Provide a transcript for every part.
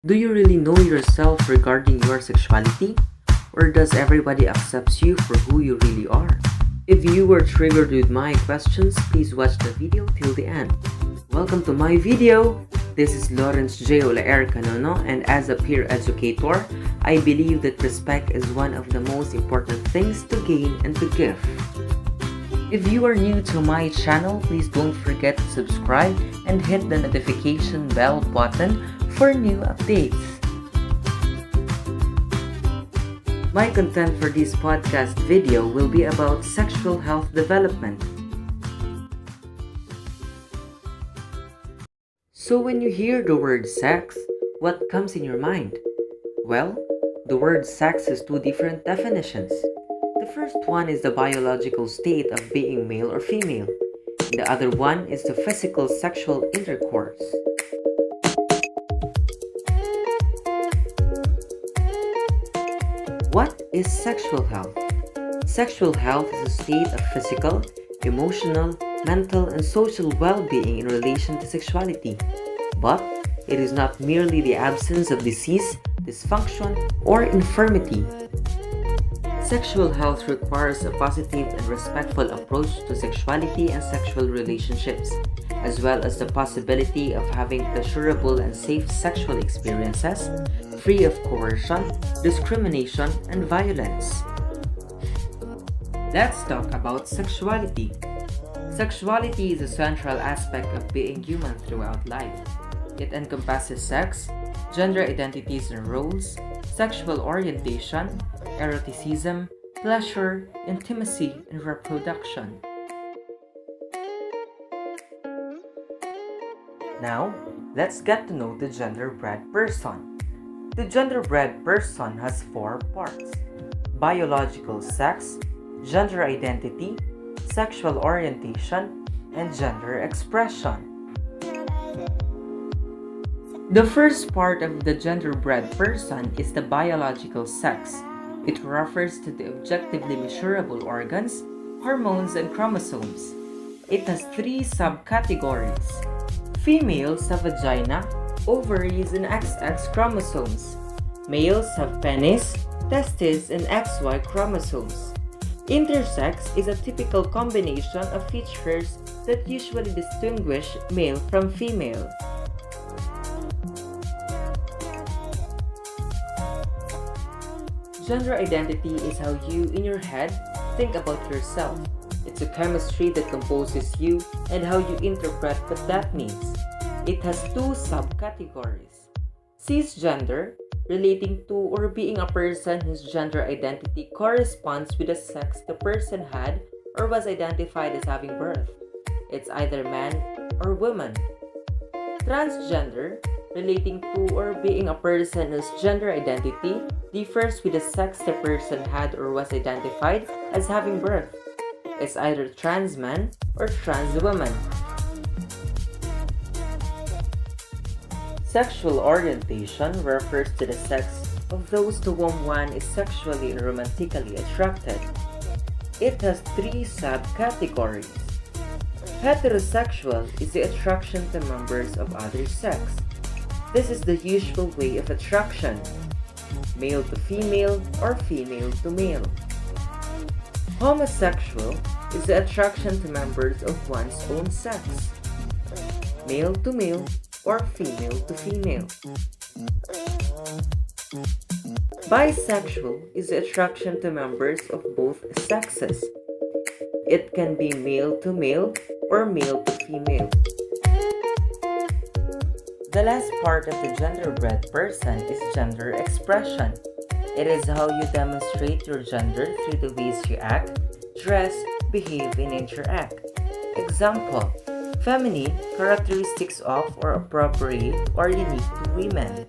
Do you really know yourself regarding your sexuality? Or does everybody accept you for who you really are? If you were triggered with my questions, please watch the video till the end. Welcome to my video! This is Lawrence J. Olaer Canono, and as a peer educator, I believe that respect is one of the most important things to gain and to give. If you are new to my channel, please don't forget to subscribe and hit the notification bell button for new updates. My content for this podcast video will be about sexual health development. So when you hear the word sex, what comes in your mind? Well, the word sex has two different definitions. The first one is the biological state of being male or female. The other one is the physical sexual intercourse. What is sexual health? Sexual health is a state of physical, emotional, mental, and social well-being in relation to sexuality. But it is not merely the absence of disease, dysfunction, or infirmity. Sexual health requires a positive and respectful approach to sexuality and sexual relationships, as well as the possibility of having pleasurable and safe sexual experiences, free of coercion, discrimination, and violence. Let's talk about sexuality. Sexuality is a central aspect of being human throughout life. It encompasses sex, gender identities and roles, sexual orientation, eroticism, pleasure, intimacy, and reproduction. Now, let's get to know the genderbread person. The genderbread person has four parts: biological sex, gender identity, sexual orientation, and gender expression. The first part of the genderbread person is the biological sex. It refers to the objectively measurable organs, hormones, and chromosomes. It has three subcategories. Females have vagina, ovaries, and XX chromosomes. Males have penis, testes, and XY chromosomes. Intersex is a typical combination of features that usually distinguish male from female. Gender identity is how you, in your head, think about yourself. It's a chemistry that composes you and how you interpret what that means. It has two subcategories. Cisgender, relating to or being a person whose gender identity corresponds with the sex the person had or was identified as having birth. It's either man or woman. Transgender, relating to or being a person whose gender identity differs with the sex the person had or was identified as having birth. It's either trans man or trans woman. Sexual orientation refers to the sex of those to whom one is sexually and romantically attracted. It has three subcategories. Heterosexual is the attraction to members of other sex. This is the usual way of attraction, male to female or female to male. Homosexual is the attraction to members of one's own sex, male to male or female to female. Bisexual is the attraction to members of both sexes. It can be male to male or male to female. The last part of the genderbread person is gender expression. It is how you demonstrate your gender through the ways you act, dress, behave, and interact. Example: feminine, characteristics of or appropriate or unique to women.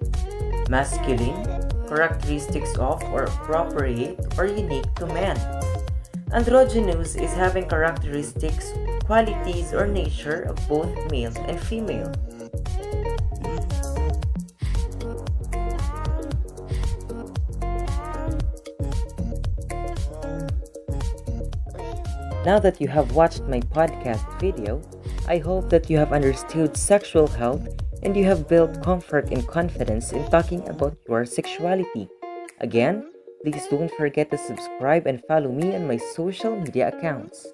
Masculine, characteristics of or appropriate or unique to men. Androgynous is having characteristics, qualities, or nature of both male and female. Now that you have watched my podcast video, I hope that you have understood sexual health and you have built comfort and confidence in talking about your sexuality. Again, please don't forget to subscribe and follow me on my social media accounts.